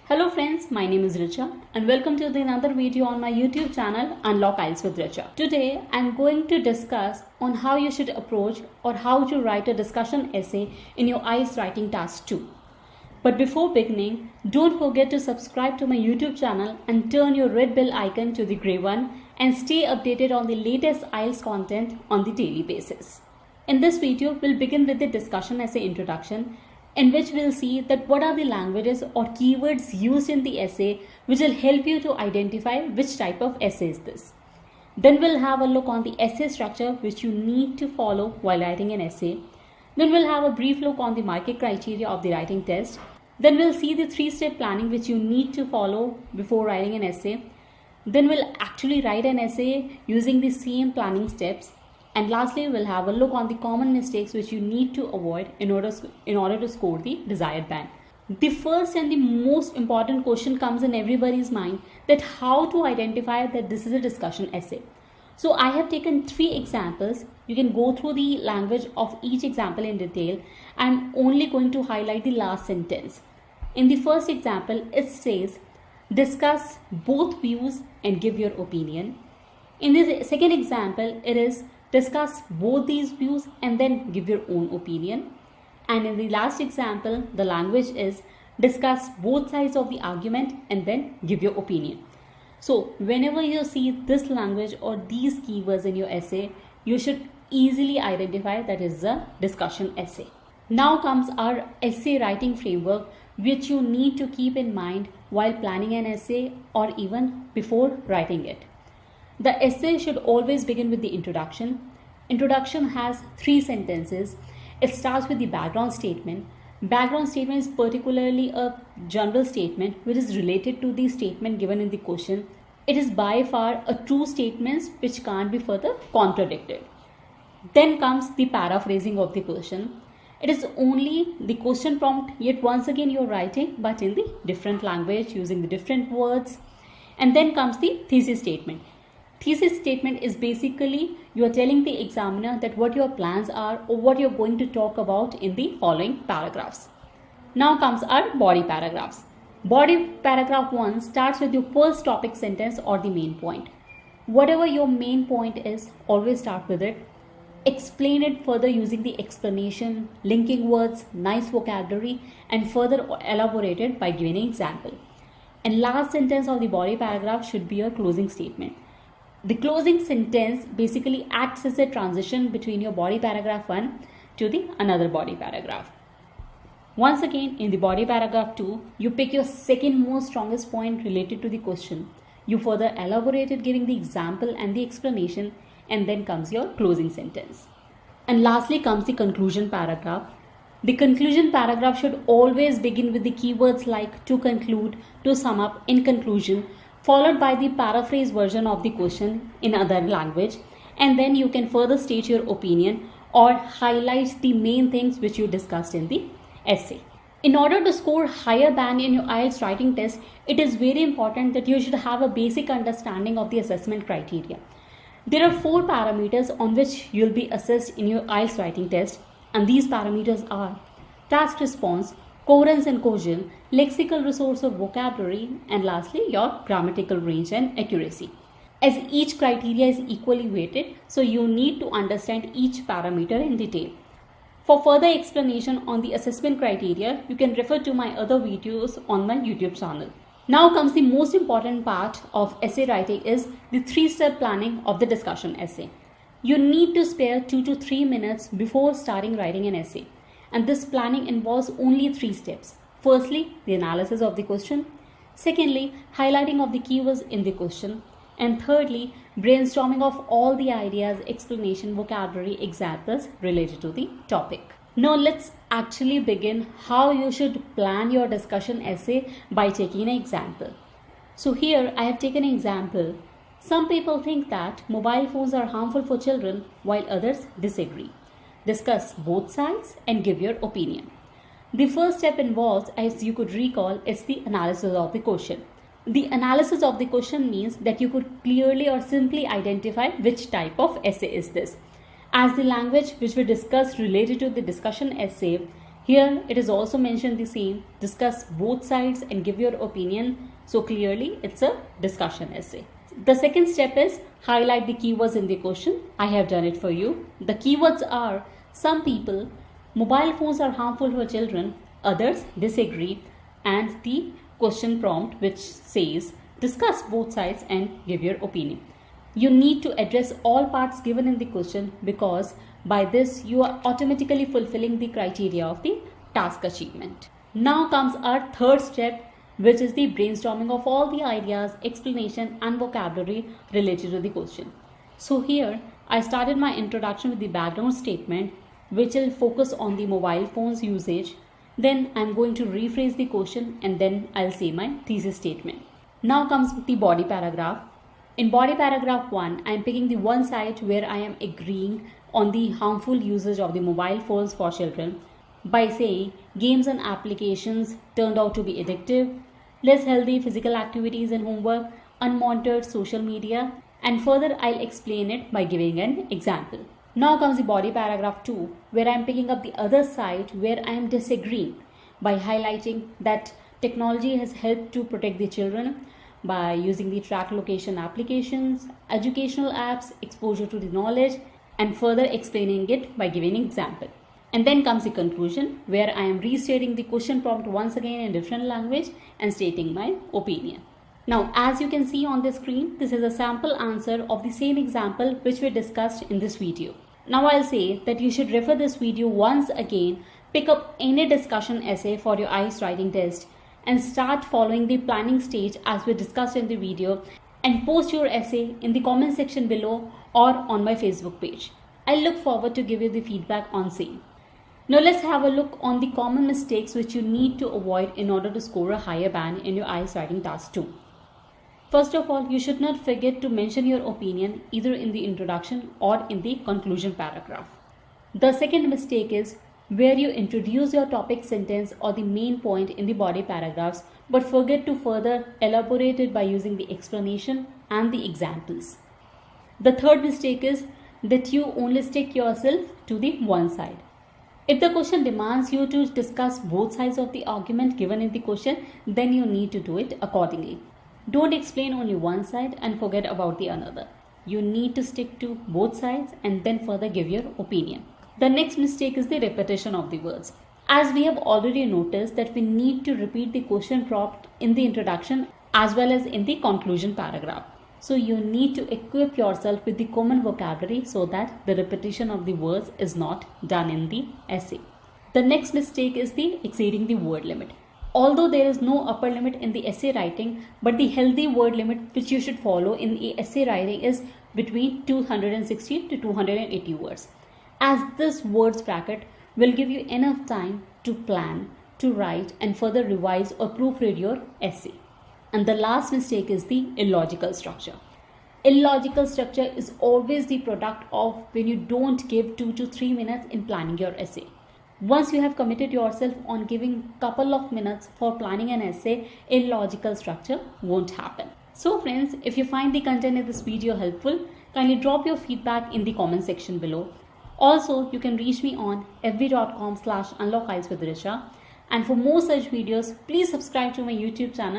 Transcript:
Hello friends, my name is Richa and welcome to another video on my YouTube channel Unlock IELTS with Richa. Today I'm going to discuss on how you should approach or how to write a discussion essay in your IELTS writing task 2. But before beginning, don't forget to subscribe to my YouTube channel and turn your red bell icon to the grey one and stay updated on the latest IELTS content on the daily basis. In this video, we'll begin with the discussion essay introduction, in which we'll see that what are the languages or keywords used in the essay which will help you to identify which type of essay is this. Then we'll have a look on the essay structure which you need to follow while writing an essay. Then we'll have a brief look on the marking criteria of the writing test. Then we'll see the 3-step planning which you need to follow before writing an essay. Then we'll actually write an essay using the same planning steps. And lastly, we'll have a look on the common mistakes which you need to avoid in order to score the desired band. The first and the most important question comes in everybody's mind, that how to identify that this is a discussion essay. So I have taken 3 examples. You can go through the language of each example in detail. I'm only going to highlight the last sentence. In the first example, it says, discuss both views and give your opinion. In the second example, it is, discuss both these views and then give your own opinion. And in the last example, the language is, discuss both sides of the argument and then give your opinion. So whenever you see this language or these keywords in your essay, you should easily identify that it is a discussion essay. Now comes our essay writing framework, which you need to keep in mind while planning an essay or even before writing it. The essay should always begin with the introduction. Introduction has 3 sentences. It starts with the background statement. Background statement is particularly a general statement which is related to the statement given in the question. It is by far a true statement which can't be further contradicted. Then comes the paraphrasing of the question. It is only the question prompt, yet once again you're writing but in the different language using the different words. And then comes the thesis statement. Thesis statement is basically you are telling the examiner that what your plans are or what you're going to talk about in the following paragraphs. Now comes our body paragraphs. Body paragraph 1 starts with your first topic sentence or the main point. Whatever your main point is, always start with it. Explain it further using the explanation, linking words, nice vocabulary, and further elaborated by giving an example. And last sentence of the body paragraph should be your closing statement. The closing sentence basically acts as a transition between your body paragraph 1 to the another body paragraph. Once again, in the body paragraph 2, you pick your second most strongest point related to the question. You further elaborate it giving the example and the explanation, and then comes your closing sentence. And lastly comes the conclusion paragraph. The conclusion paragraph should always begin with the keywords like to conclude, to sum up, in conclusion, followed by the paraphrase version of the question in other language, and then you can further state your opinion or highlight the main things which you discussed in the essay. In order to score higher band in your IELTS writing test, it is very important that you should have a basic understanding of the assessment criteria. There are 4 parameters on which you'll be assessed in your IELTS writing test, and these parameters are task response, coherence and cohesion, lexical resource of vocabulary, and lastly your grammatical range and accuracy. As each criteria is equally weighted, so you need to understand each parameter in detail. For further explanation on the assessment criteria, you can refer to my other videos on my YouTube channel. Now comes the most important part of essay writing, is the 3-step planning of the discussion essay. You need to spare 2 to 3 minutes before starting writing an essay. And this planning involves only 3 steps. Firstly, the analysis of the question. Secondly, highlighting of the keywords in the question. And thirdly, brainstorming of all the ideas, explanation, vocabulary, examples related to the topic. Now let's actually begin how you should plan your discussion essay by taking an example. So here I have taken an example. Some people think that mobile phones are harmful for children while others disagree. Discuss both sides and give your opinion. The first step involves, as you could recall, is the analysis of the question. The analysis of the question means that you could clearly or simply identify which type of essay is this. As the language which we discussed related to the discussion essay Here it is also mentioned the same, discuss both sides and give your opinion. So clearly it's a discussion essay. The second step is highlight the keywords in the question. I have done it for you. The keywords are: some people, mobile phones are harmful for children, others disagree, and the question prompt which says discuss both sides and give your opinion. You need to address all parts given in the question, because by this you are automatically fulfilling the criteria of the task achievement. Now comes our third step, which is the brainstorming of all the ideas, explanation and vocabulary related to the question. So here I started my introduction with the background statement, which will focus on the mobile phones usage. Then I'm going to rephrase the question and then I'll say my thesis statement. Now comes the body paragraph. In body paragraph 1, I am picking the one side where I am agreeing on the harmful usage of the mobile phones for children by saying games and applications turned out to be addictive, less healthy physical activities and homework, unmonitored social media, and further I'll explain it by giving an example. Now comes the body paragraph 2, where I am picking up the other side where I am disagreeing by highlighting that technology has helped to protect the children by using the track location applications, educational apps, exposure to the knowledge, and further explaining it by giving an example. And then comes the conclusion, where I am restating the question prompt once again in different language and stating my opinion. Now, as you can see on the screen, this is a sample answer of the same example which we discussed in this video. Now I'll say that you should refer this video once again, pick up any discussion essay for your IELTS writing test, and start following the planning stage as we discussed in the video, and post your essay in the comment section below or on my Facebook page. I look forward to give you the feedback on same. Now let's have a look on the common mistakes which you need to avoid in order to score a higher band in your IELTS writing task 2. First of all, you should not forget to mention your opinion either in the introduction or in the conclusion paragraph. The second mistake is where you introduce your topic sentence or the main point in the body paragraphs but forget to further elaborate it by using the explanation and the examples. The third mistake is that you only stick yourself to the one side. If the question demands you to discuss both sides of the argument given in the question, then you need to do it accordingly. Don't explain only one side and forget about the another. You need to stick to both sides and then further give your opinion. The next mistake is the repetition of the words. As we have already noticed that we need to repeat the question prompt in the introduction as well as in the conclusion paragraph. So you need to equip yourself with the common vocabulary so that the repetition of the words is not done in the essay. The next mistake is the exceeding the word limit. Although there is no upper limit in the essay writing, but the healthy word limit which you should follow in the essay writing is between 260 to 280 words. As this words bracket will give you enough time to plan, to write and further revise or proofread your essay. And the last mistake is the illogical structure. Illogical structure is always the product of when you don't give 2 to 3 minutes in planning your essay. Once you have committed yourself on giving couple of minutes for planning an essay, illogical structure won't happen. So friends, if you find the content in this video helpful, kindly drop your feedback in the comment section below. Also, you can reach me on fb.com/unlockiles with Richa. And for more such videos, please subscribe to my YouTube channel.